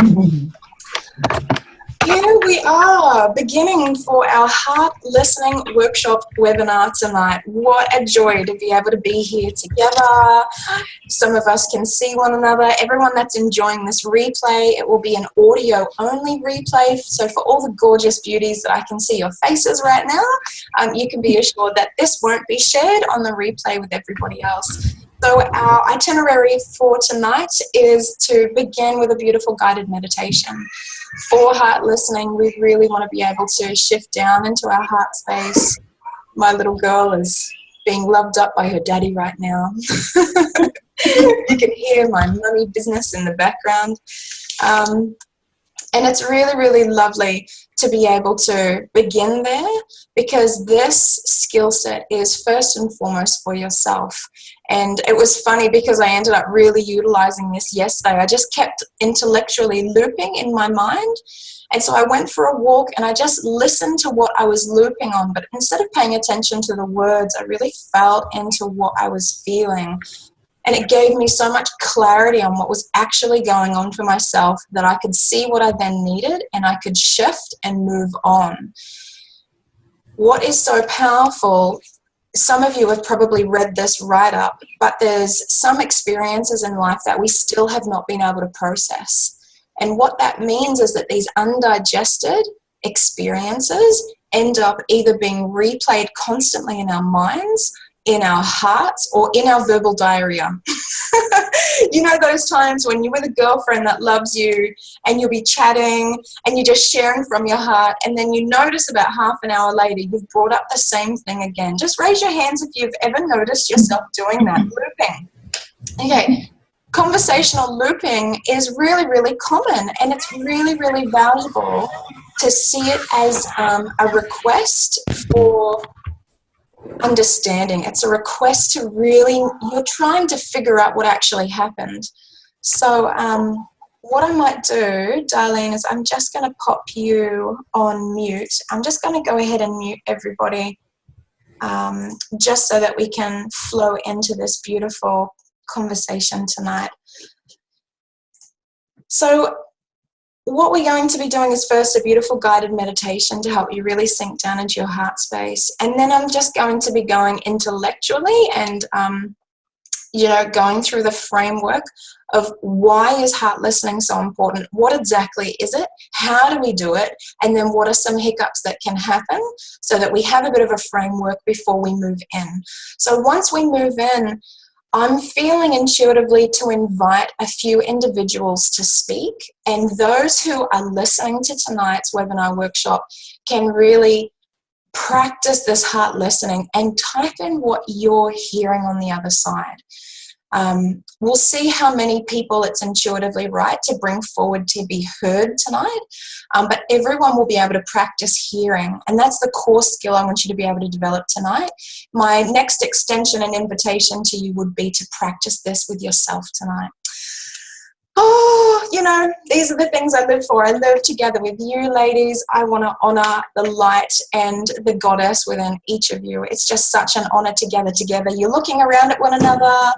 Here we are, beginning for our Heart Listening Workshop webinar tonight. What a joy to be able to be here together. Some of us can see one another. Everyone that's enjoying this replay, it will be an audio-only replay. So for all the gorgeous beauties that I can see your faces right now, you can be assured that this won't be shared on the replay with everybody else. So our itinerary for tonight is to begin with a beautiful guided meditation. For heart listening, we really want to be able to shift down into our heart space. My little girl is being loved up by her daddy right now. You can hear my mummy business in the background. And it's really, really lovely to be able to begin there, because this skill set is first and foremost for yourself. And it was funny because I ended up really utilizing this yesterday. I just kept intellectually looping in my mind. And so I went for a walk and I just listened to what I was looping on. But instead of paying attention to the words, I really felt into what I was feeling. And it gave me so much clarity on what was actually going on for myself that I could see what I then needed and I could shift and move on. What is so powerful, some of you have probably read this write-up, but there's some experiences in life that we still have not been able to process. And what that means is that these undigested experiences end up either being replayed constantly in our minds, in our hearts, or in our verbal diarrhea. You know those times when you're with a girlfriend that loves you and you'll be chatting and you're just sharing from your heart, and then you notice about half an hour later you've brought up the same thing again. Just raise your hands if you've ever noticed yourself doing that, looping. Okay, conversational looping is really, really common, and it's really, really valuable to see it as a request for understanding. It's a request to really, you're trying to figure out what actually happened. So what I might do, Darlene, is I'm just going to pop you on mute. I'm just going to go ahead and mute everybody just so that we can flow into this beautiful conversation tonight. So what we're going to be doing is first a beautiful guided meditation to help you really sink down into your heart space. And then I'm just going to be going intellectually and, going through the framework of why is heart listening so important? What exactly is it? How do we do it? And then what are some hiccups that can happen so that we have a bit of a framework before we move in. So once we move in, I'm feeling intuitively to invite a few individuals to speak, and those who are listening to tonight's webinar workshop can really practice this heart listening and type in what you're hearing on the other side. We'll see how many people it's intuitively right to bring forward to be heard tonight, but everyone will be able to practice hearing, and that's the core skill I want you to be able to develop tonight. My next extension and invitation to you would be to practice this with yourself tonight. Oh, these are the things I live for. I live together with you, ladies. I want to honor the light and the goddess within each of you. It's just such an honor to gather together. You're looking around at one another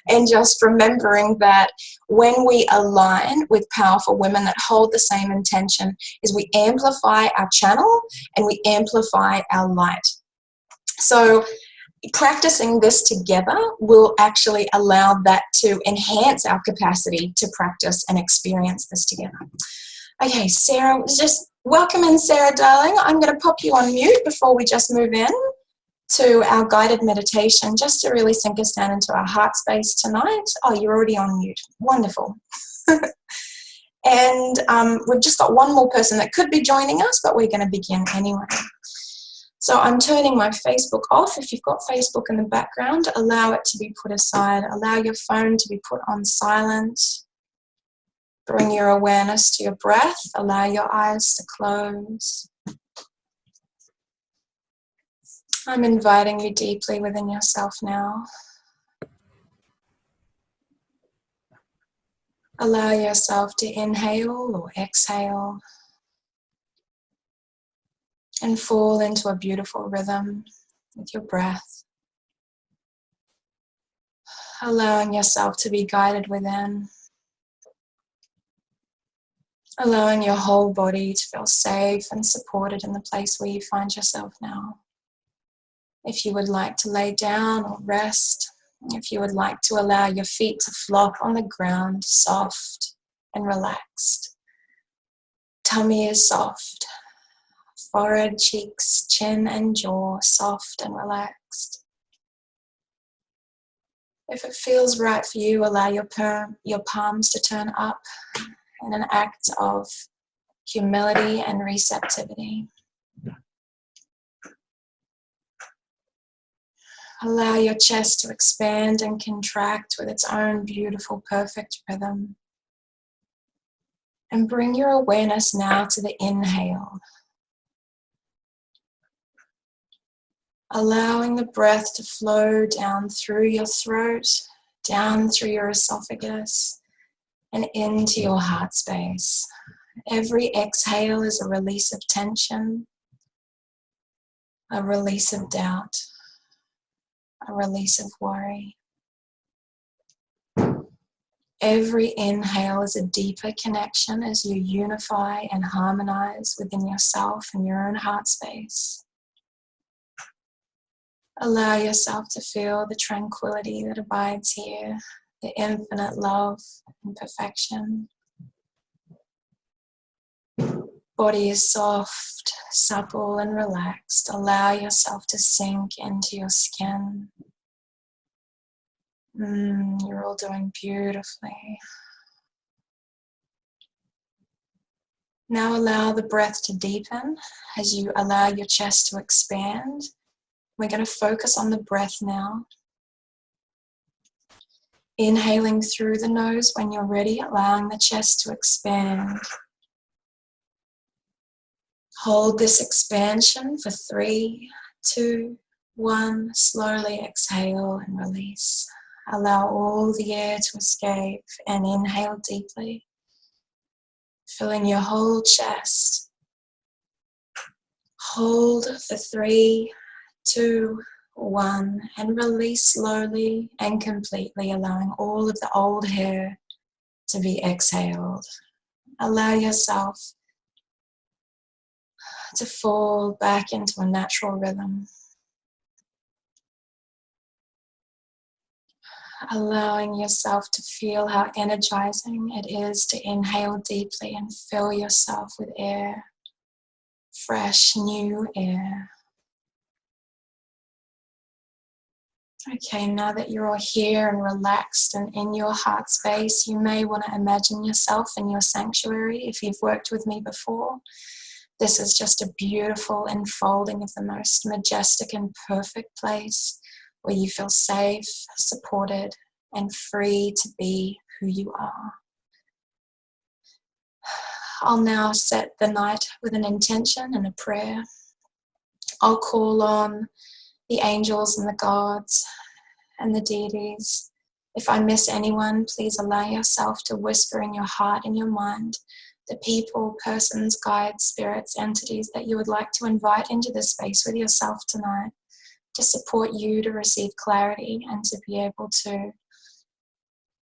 and just remembering that when we align with powerful women that hold the same intention, is we amplify our channel and we amplify our light. So practicing this together will actually allow that to enhance our capacity to practice and experience this together. Okay, Sarah, just welcome in, Sarah, darling. I'm going to pop you on mute before we just move in to our guided meditation, just to really sink us down into our heart space tonight. Oh, you're already on mute. Wonderful. And we've just got one more person that could be joining us, but we're going to begin anyway. So I'm turning my Facebook off. If you've got Facebook in the background, allow it to be put aside. Allow your phone to be put on silent. Bring your awareness to your breath. Allow your eyes to close. I'm inviting you deeply within yourself now. Allow yourself to inhale or exhale and fall into a beautiful rhythm with your breath. Allowing yourself to be guided within. Allowing your whole body to feel safe and supported in the place where you find yourself now. If you would like to lay down or rest, if you would like to allow your feet to flop on the ground, soft and relaxed. Tummy is soft. Forehead, cheeks, chin and jaw soft and relaxed. If it feels right for you, allow your palms to turn up in an act of humility and receptivity. Allow your chest to expand and contract with its own beautiful, perfect rhythm. And bring your awareness now to the inhale. Allowing the breath to flow down through your throat, down through your esophagus, and into your heart space. Every exhale is a release of tension, a release of doubt, a release of worry. Every inhale is a deeper connection as you unify and harmonize within yourself and your own heart space. Allow yourself to feel the tranquility that abides here, the infinite love and perfection. Body is soft, supple and relaxed. Allow yourself to sink into your skin. You're all doing beautifully. Now allow the breath to deepen as you allow your chest to expand. We're going to focus on the breath now. Inhaling through the nose when you're ready, allowing the chest to expand. Hold this expansion for 3, 2, 1. Slowly exhale and release. Allow all the air to escape and inhale deeply, filling your whole chest. Hold for 3, 2, 1, and release slowly and completely, allowing all of the old hair to be exhaled. Allow yourself to fall back into a natural rhythm. Allowing yourself to feel how energizing it is to inhale deeply and fill yourself with air, fresh, new air. Okay, now that you're all here and relaxed and in your heart space, you may want to imagine yourself in your sanctuary. If you've worked with me before, this is just a beautiful unfolding of the most majestic and perfect place where you feel safe, supported, and free to be who you are. I'll now set the night with an intention and a prayer. I'll call on the angels and the gods and the deities. If I miss anyone, please allow yourself to whisper in your heart and your mind the people, persons, guides, spirits, entities that you would like to invite into this space with yourself tonight to support you to receive clarity and to be able to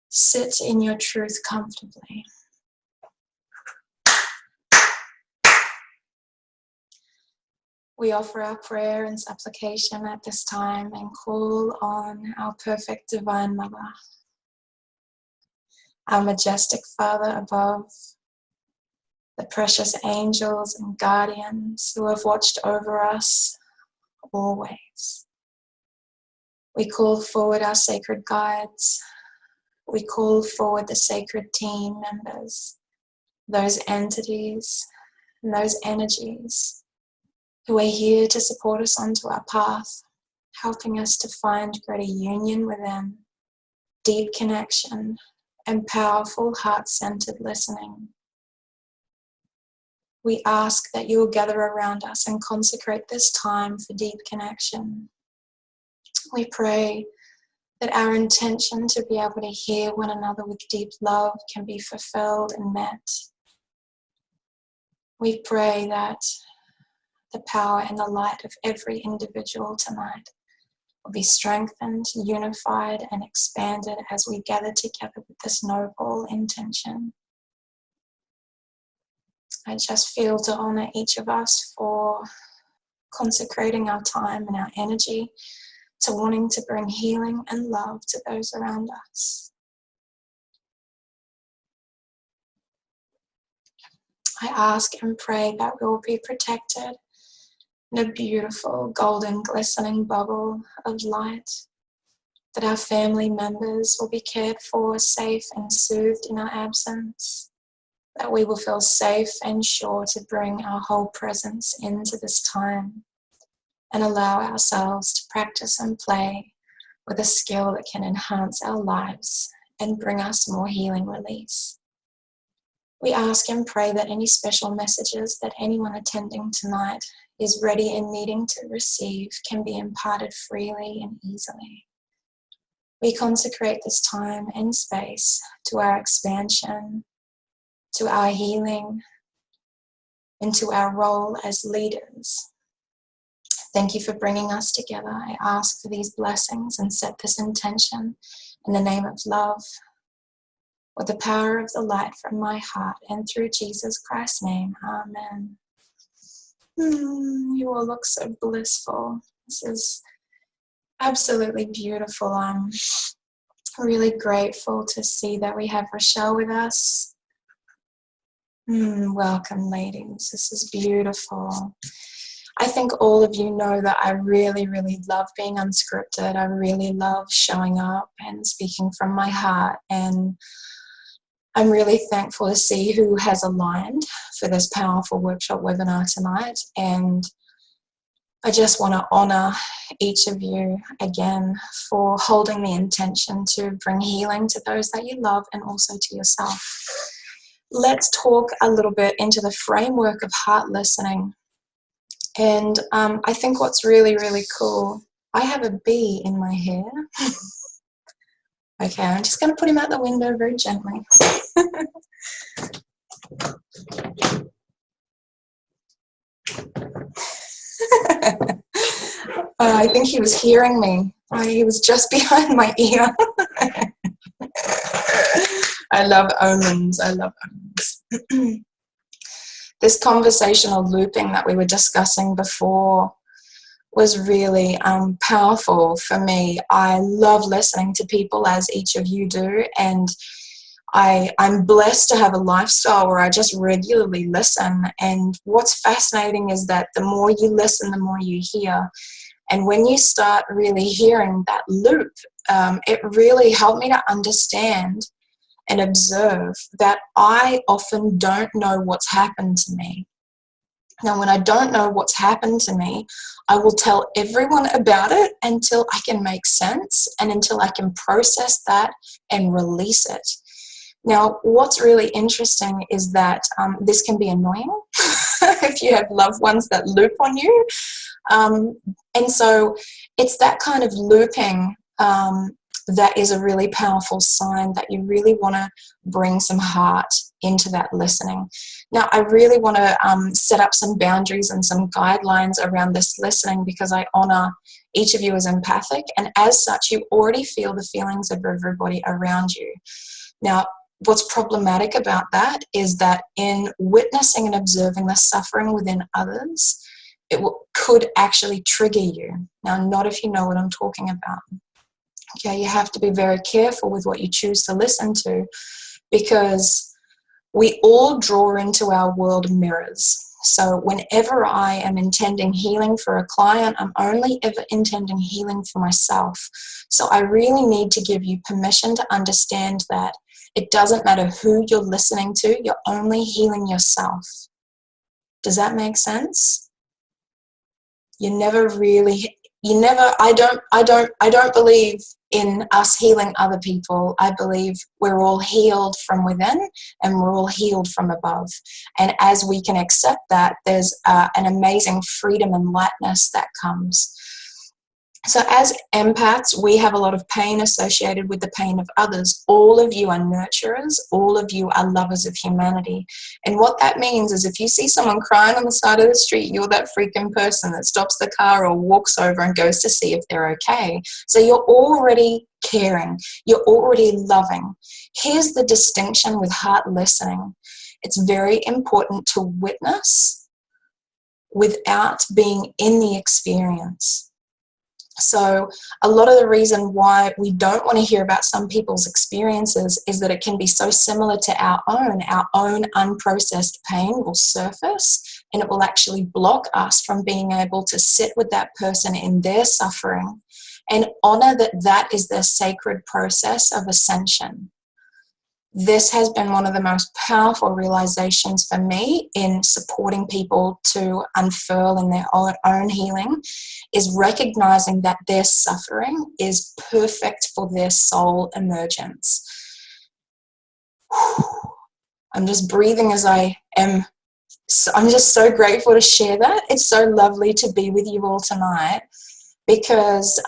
sit in your truth comfortably. We offer our prayer and supplication at this time and call on our perfect divine mother, our majestic Father above, the precious angels and guardians who have watched over us always. We call forward our sacred guides. We call forward the sacred team members, those entities and those energies who are here to support us onto our path, helping us to find greater union within, deep connection, and powerful heart-centered listening. We ask that you will gather around us and consecrate this time for deep connection. We pray that our intention to be able to hear one another with deep love can be fulfilled and met. We pray that the power and the light of every individual tonight will be strengthened, unified, and expanded as we gather together with this noble intention. I just feel to honor each of us for consecrating our time and our energy to wanting to bring healing and love to those around us. I ask and pray that we will be protected in a beautiful, golden, glistening bubble of light, that our family members will be cared for, safe and soothed in our absence, that we will feel safe and sure to bring our whole presence into this time and allow ourselves to practice and play with a skill that can enhance our lives and bring us more healing release. We ask and pray that any special messages that anyone attending tonight is ready and needing to receive can be imparted freely and easily. We consecrate this time and space to our expansion, to our healing, and to our role as leaders. Thank you for bringing us together. I ask for these blessings and set this intention in the name of love, with the power of the light from my heart and through Jesus Christ's name. Amen. You all look so blissful. This is absolutely beautiful. I'm really grateful to see that we have Rochelle with us. Welcome, ladies. This is beautiful. I think all of you know that I really, really love being unscripted. I really love showing up and speaking from my heart, and I'm really thankful to see who has aligned for this powerful workshop webinar tonight, and I just want to honor each of you again for holding the intention to bring healing to those that you love and also to yourself. Let's talk a little bit into the framework of heart listening. And I think what's really, really cool, I have a bee in my hair. Okay, I'm just going to put him out the window very gently. I think he was hearing me. He was just behind my ear. I love omens. I love omens. This conversational looping that we were discussing before was really powerful for me. I love listening to people, as each of you do, and I'm blessed to have a lifestyle where I just regularly listen. And what's fascinating is that the more you listen, the more you hear. And when you start really hearing that loop, it really helped me to understand and observe that I often don't know what's happened to me. Now, when I don't know what's happened to me, I will tell everyone about it until I can make sense and until I can process that and release it. Now, what's really interesting is that this can be annoying if you have loved ones that loop on you. And so it's that kind of looping that is a really powerful sign that you really want to bring some heart into that listening. Now, I really want to set up some boundaries and some guidelines around this listening, because I honor each of you as empathic, and as such, you already feel the feelings of everybody around you. Now, what's problematic about that is that in witnessing and observing the suffering within others, it could actually trigger you. Now, not if you know what I'm talking about. Okay, you have to be very careful with what you choose to listen to, because we all draw into our world mirrors. So whenever I am intending healing for a client, I'm only ever intending healing for myself. So I really need to give you permission to understand that it doesn't matter who you're listening to, you're only healing yourself. Does that make sense? I don't believe in us healing other people. I believe we're all healed from within and we're all healed from above. And as we can accept that, there's an amazing freedom and lightness that comes. So as empaths, we have a lot of pain associated with the pain of others. All of you are nurturers. All of you are lovers of humanity. And what that means is if you see someone crying on the side of the street, you're that freaking person that stops the car or walks over and goes to see if they're okay. So you're already caring. You're already loving. Here's the distinction with heart listening. It's very important to witness without being in the experience. So a lot of the reason why we don't want to hear about some people's experiences is that it can be so similar to our own unprocessed pain will surface, and it will actually block us from being able to sit with that person in their suffering and honor that that is their sacred process of ascension. This has been one of the most powerful realizations for me in supporting people to unfurl in their own healing, is recognizing that their suffering is perfect for their soul emergence. I'm just breathing as I am. I'm just so grateful to share that. It's so lovely to be with you all tonight, because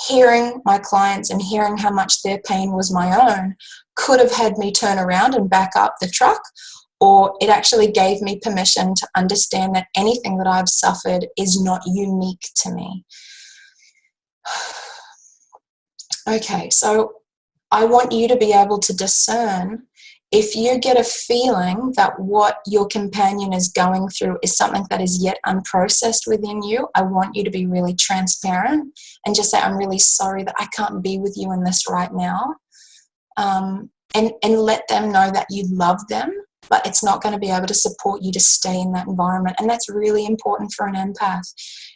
hearing my clients and hearing how much their pain was my own could have had me turn around and back up the truck, or it actually gave me permission to understand that anything that I've suffered is not unique to me. Okay, so I want you to be able to discern if you get a feeling that what your companion is going through is something that is yet unprocessed within you. I want you to be really transparent and just say, I'm really sorry that I can't be with you in this right now. And let them know that you love them, but it's not going to be able to support you to stay in that environment. And that's really important for an empath.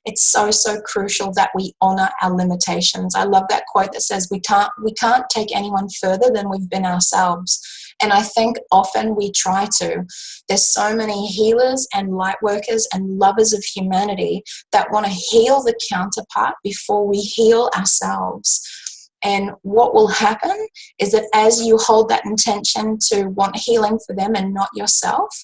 It's so, so crucial that we honor our limitations. I love that quote that says we can't take anyone further than we've been ourselves. And I think often we try to. There's so many healers and light workers and lovers of humanity that want to heal the counterpart before we heal ourselves. And what will happen is that as you hold that intention to want healing for them and not yourself,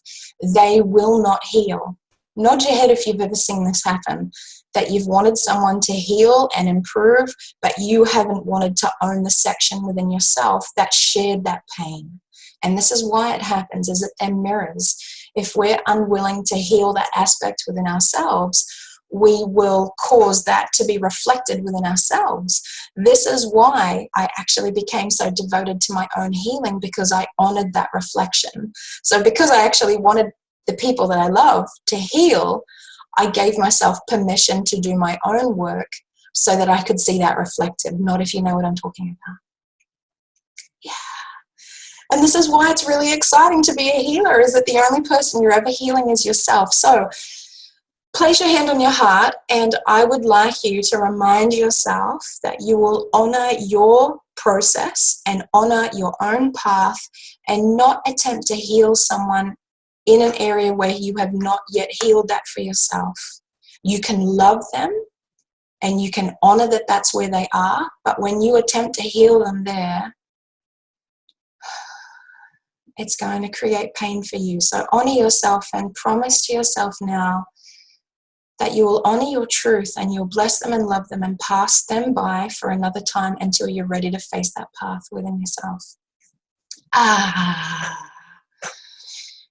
they will not heal. Nod your head if you've ever seen this happen, that you've wanted someone to heal and improve, but you haven't wanted to own the section within yourself that shared that pain. And this is why it happens, is that they're mirrors. If we're unwilling to heal that aspect within ourselves, we will cause that to be reflected within ourselves. This is why I actually became so devoted to my own healing, because I honored that reflection. So because I actually wanted the people that I love to heal, I gave myself permission to do my own work so that I could see that reflected. Not if you know what I'm talking about. Yeah. And this is why it's really exciting to be a healer, is that the only person you're ever healing is yourself. So place your hand on your heart, and I would like you to remind yourself that you will honor your process and honor your own path and not attempt to heal someone in an area where you have not yet healed that for yourself. You can love them and you can honor that that's where they are, but when you attempt to heal them there, it's going to create pain for you. So honor yourself and promise to yourself now that you will honor your truth and you'll bless them and love them and pass them by for another time until you're ready to face that path within yourself.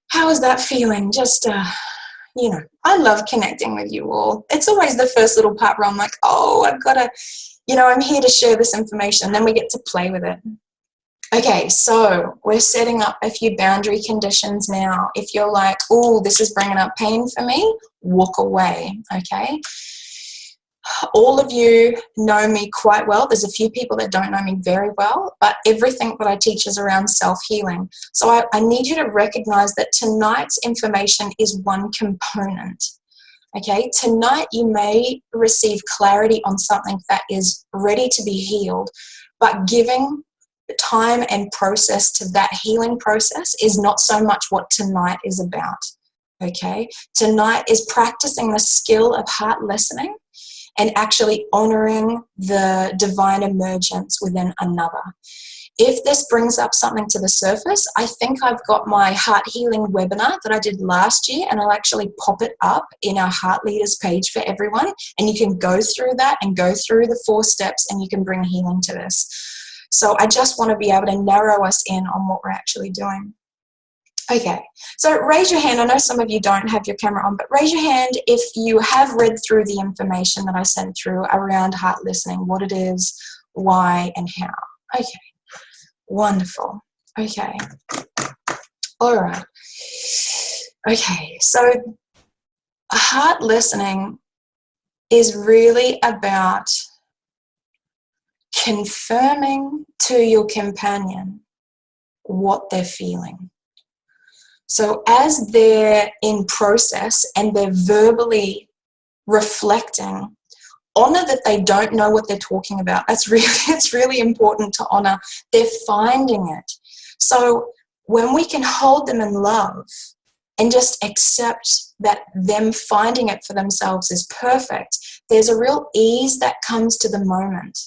How is that feeling? Just, I love connecting with you all. It's always the first little part where I'm like, oh, I've got to, I'm here to share this information. Then we get to play with it. Okay, so we're setting up a few boundary conditions now. If you're like, oh, this is bringing up pain for me, walk away, okay? All of you know me quite well. There's a few people that don't know me very well, but everything that I teach is around self-healing. So I need you to recognize that tonight's information is one component, okay? Tonight you may receive clarity on something that is ready to be healed, but giving time and process to that healing process is not so much what tonight is about, okay? Tonight is practicing the skill of heart listening and actually honoring the divine emergence within another. If this brings up something to the surface, I think I've got my heart healing webinar that I did last year, and I'll actually pop it up in our Heart Leaders page for everyone, and you can go through that and go through the 4 steps and you can bring healing to this. So I just want to be able to narrow us in on what we're actually doing. Okay, so raise your hand. I know some of you don't have your camera on, but raise your hand if you have read through the information that I sent through around heart listening, what it is, why, and how. Okay, wonderful. Okay. All right. Okay, so heart listening is really about confirming to your companion what they're feeling. So as they're in process and they're verbally reflecting, honor that they don't know what they're talking about. It's really important to honor they're finding it. So when we can hold them in love and just accept that them finding it for themselves is perfect, there's a real ease that comes to the moment.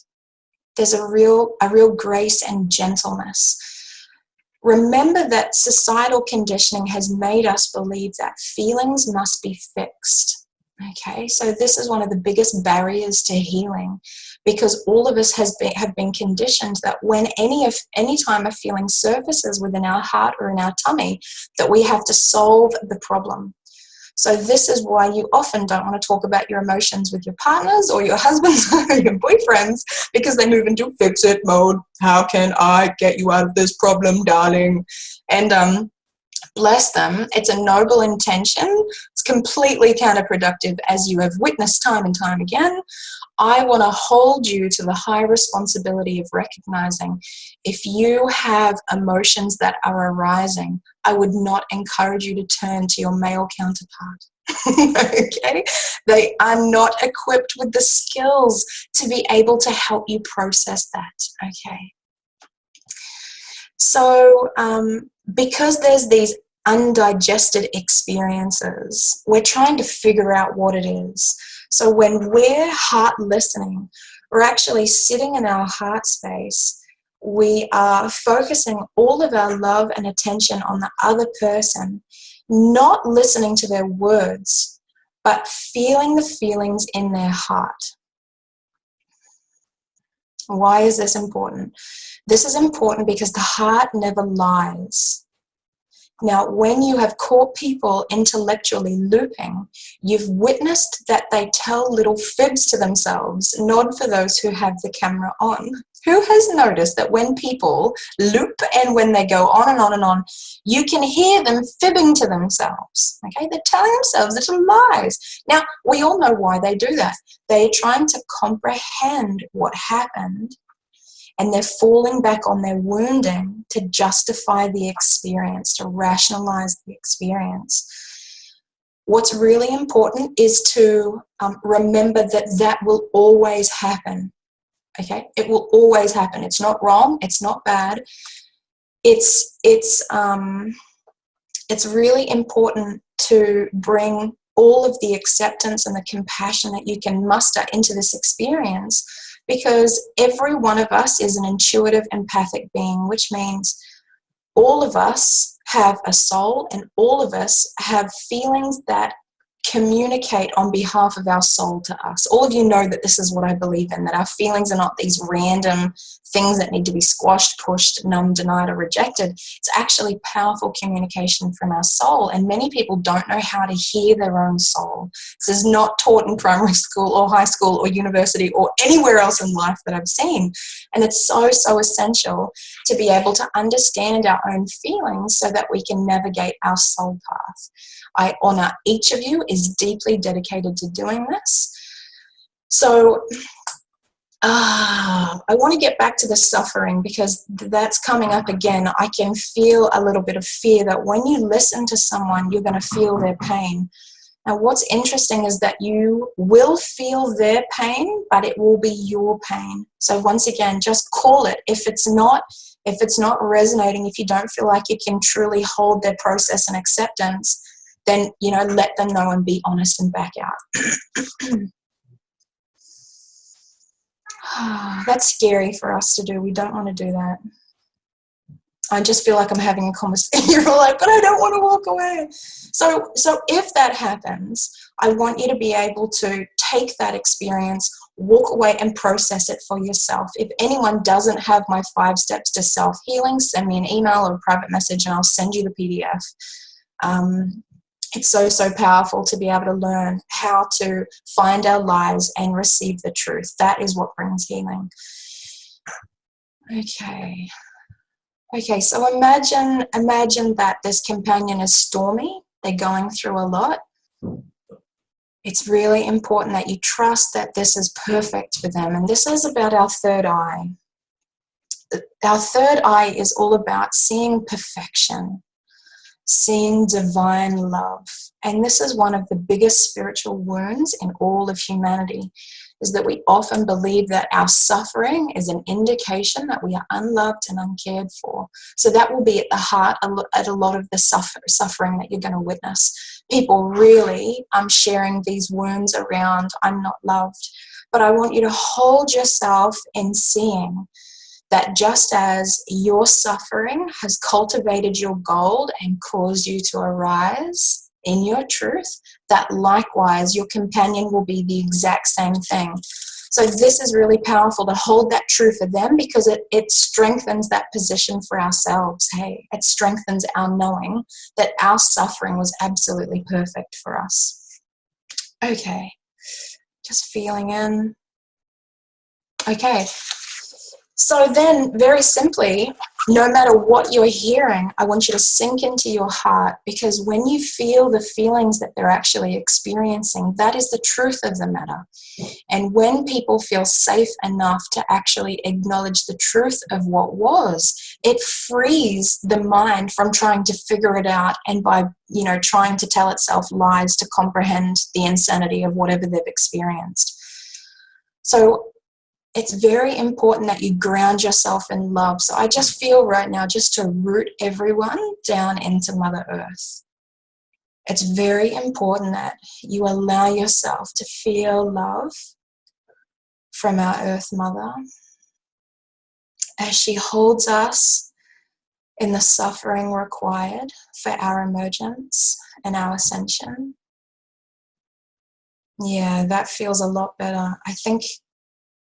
There's a real grace and gentleness. Remember that societal conditioning has made us believe that feelings must be fixed. Okay, so this is one of the biggest barriers to healing, because all of us have been conditioned that when any time a feeling surfaces within our heart or in our tummy, that we have to solve the problem. So this is why you often don't want to talk about your emotions with your partners or your husbands or your boyfriends, because they move into fix it mode. How can I get you out of this problem, darling? And bless them, it's a noble intention. It's completely counterproductive, as you have witnessed time and time again. I want to hold you to the high responsibility of recognizing if you have emotions that are arising, I would not encourage you to turn to your male counterpart. Okay? They are not equipped with the skills to be able to help you process that. Okay? So because there's these undigested experiences, we're trying to figure out what it is. So when we're heart listening, we're actually sitting in our heart space. We are focusing all of our love and attention on the other person, not listening to their words, but feeling the feelings in their heart. Why is this important? This is important because the heart never lies. Now, when you have caught people intellectually looping, you've witnessed that they tell little fibs to themselves. Nod for those who have the camera on. Who has noticed that when people loop and when they go on and on and on, you can hear them fibbing to themselves? Okay, they're telling themselves little lies. Now, we all know why they do that. They're trying to comprehend what happened, and they're falling back on their wounding to justify the experience, to rationalize the experience. What's really important is to remember that that will always happen. Okay, it will always happen. It's not wrong. It's not bad. It's really important to bring all of the acceptance and the compassion that you can muster into this experience, because every one of us is an intuitive, empathic being, which means all of us have a soul and all of us have feelings that communicate on behalf of our soul to us. All of you know that this is what I believe in, that our feelings are not these random things that need to be squashed, pushed, numbed, denied, or rejected. It's actually powerful communication from our soul, and many people don't know how to hear their own soul. This is not taught in primary school or high school or university or anywhere else in life that I've seen, and it's so, so essential to be able to understand our own feelings so that we can navigate our soul path. I honor each of you is deeply dedicated to doing this. So I want to get back to the suffering, because that's coming up again. I can feel a little bit of fear that when you listen to someone, you're going to feel their pain. Now, what's interesting is that you will feel their pain, but it will be your pain. So once again, just call it. If it's not resonating, if you don't feel like you can truly hold their process and acceptance, then, let them know and be honest and back out. That's scary for us to do. We don't want to do that. I just feel like I'm having a conversation. You're like, but I don't want to walk away. So if that happens, I want you to be able to take that experience, walk away and process it for yourself. If anyone doesn't have my 5 steps to self-healing, send me an email or a private message and I'll send you the PDF. It's so, so powerful to be able to learn how to find our lies and receive the truth. That is what brings healing. Okay. Okay, so imagine that this companion is stormy. They're going through a lot. It's really important that you trust that this is perfect for them. And this is about our third eye. Our third eye is all about seeing perfection, seeing divine love. And this is one of the biggest spiritual wounds in all of humanity, is that we often believe that our suffering is an indication that we are unloved and uncared for. So that will be at the heart at a lot of the suffering that you're going to witness. People really sharing these wounds around, I'm not loved. But I want you to hold yourself in seeing that just as your suffering has cultivated your gold and caused you to arise in your truth, that likewise your companion will be the exact same thing. So this is really powerful to hold that true for them, because it strengthens that position for ourselves. Hey, it strengthens our knowing that our suffering was absolutely perfect for us. Okay, just feeling in. Okay. So then, very simply, no matter what you're hearing, I want you to sink into your heart, because when you feel the feelings that they're actually experiencing, that is the truth of the matter. And when people feel safe enough to actually acknowledge the truth of what was, it frees the mind from trying to figure it out and by, trying to tell itself lies to comprehend the insanity of whatever they've experienced. So it's very important that you ground yourself in love. So I just feel right now just to root everyone down into Mother Earth. It's very important that you allow yourself to feel love from our Earth Mother as she holds us in the suffering required for our emergence and our ascension. Yeah, that feels a lot better. I think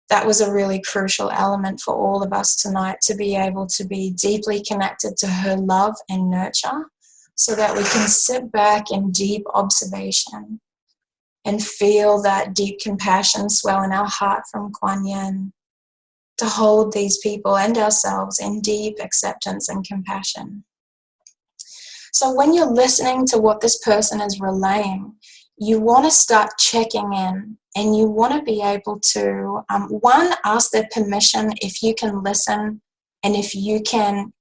that was a really crucial element for all of us tonight, to be able to be deeply connected to her love and nurture, so that we can sit back in deep observation and feel that deep compassion swell in our heart from Kuan Yin, to hold these people and ourselves in deep acceptance and compassion. So when you're listening to what this person is relaying, you want to start checking in, and you want to be able to, one, ask their permission if you can listen and if you can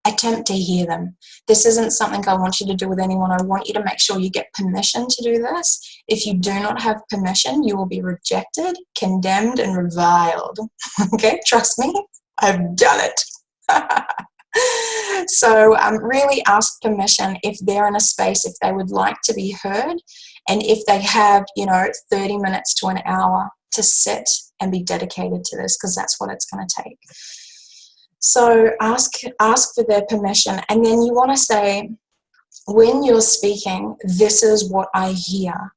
attempt to hear them. This isn't something I want you to do with anyone. I want you to make sure you get permission to do this. If you do not have permission, you will be rejected, condemned, and reviled. Okay, trust me, I've done it. So really ask permission if they're in a space, if they would like to be heard, and if they have 30 minutes to an hour to sit and be dedicated to this, because that's what it's going to take. So ask for their permission, and then you want to say, when you're speaking, this is what I hear.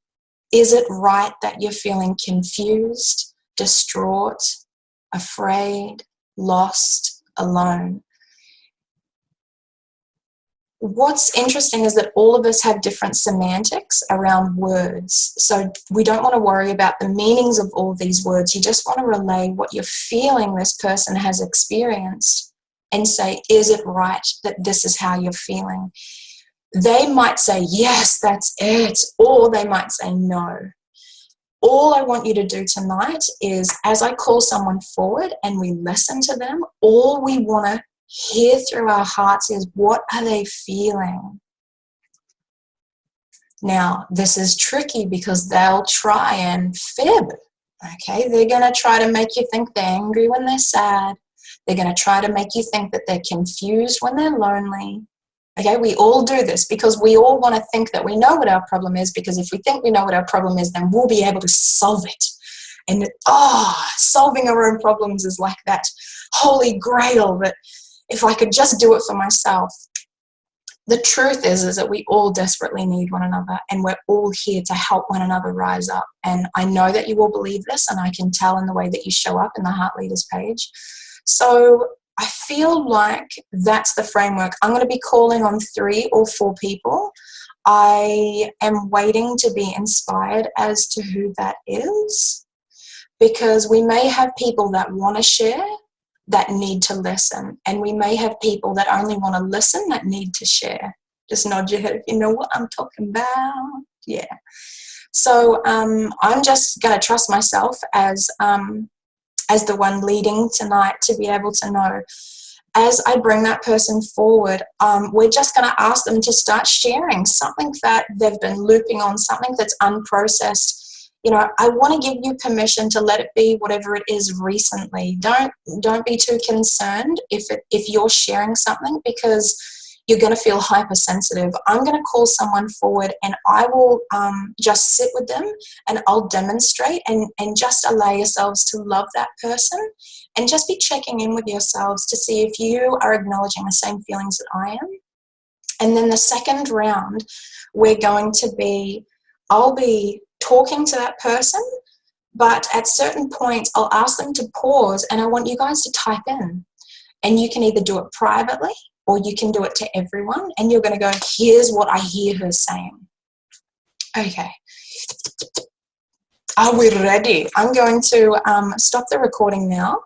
Is it right that you're feeling confused, distraught, afraid, lost, alone? What's interesting is that all of us have different semantics around words. So we don't want to worry about the meanings of all these words. You just want to relay what you're feeling this person has experienced and say, is it right that this is how you're feeling? They might say, yes, that's it. Or they might say, no. All I want you to do tonight is, as I call someone forward and we listen to them, all we want to hear through our hearts is, what are they feeling? Now, this is tricky because they'll try and fib. Okay, they're going to try to make you think they're angry when they're sad. They're going to try to make you think that they're confused when they're lonely. Okay, we all do this because we all want to think that we know what our problem is, because if we think we know what our problem is, then we'll be able to solve it. And solving our own problems is like that holy grail that if I could just do it for myself. The truth is that we all desperately need one another, and we're all here to help one another rise up. And I know that you all believe this, and I can tell in the way that you show up in the Heart Leaders page. So I feel like that's the framework. I'm going to be calling on 3 or 4 people. I am waiting to be inspired as to who that is, because we may have people that want to share, that need to listen. And we may have people that only want to listen that need to share. Just nod your head if you know what I'm talking about. Yeah. So I'm just going to trust myself as the one leading tonight to be able to know, as I bring that person forward, we're just going to ask them to start sharing something that they've been looping on, something that's unprocessed. You know, I want to give you permission to let it be whatever it is recently. Don't be too concerned if you're sharing something, because you're going to feel hypersensitive. I'm going to call someone forward and I will just sit with them and I'll demonstrate, and just allow yourselves to love that person and just be checking in with yourselves to see if you are acknowledging the same feelings that I am. And then the second round, I'll be talking to that person, but at certain points I'll ask them to pause and I want you guys to type in. And you can either do it privately or you can do it to everyone, and you're going to go, here's what I hear her saying. Okay. Are we ready? I'm going to stop the recording now.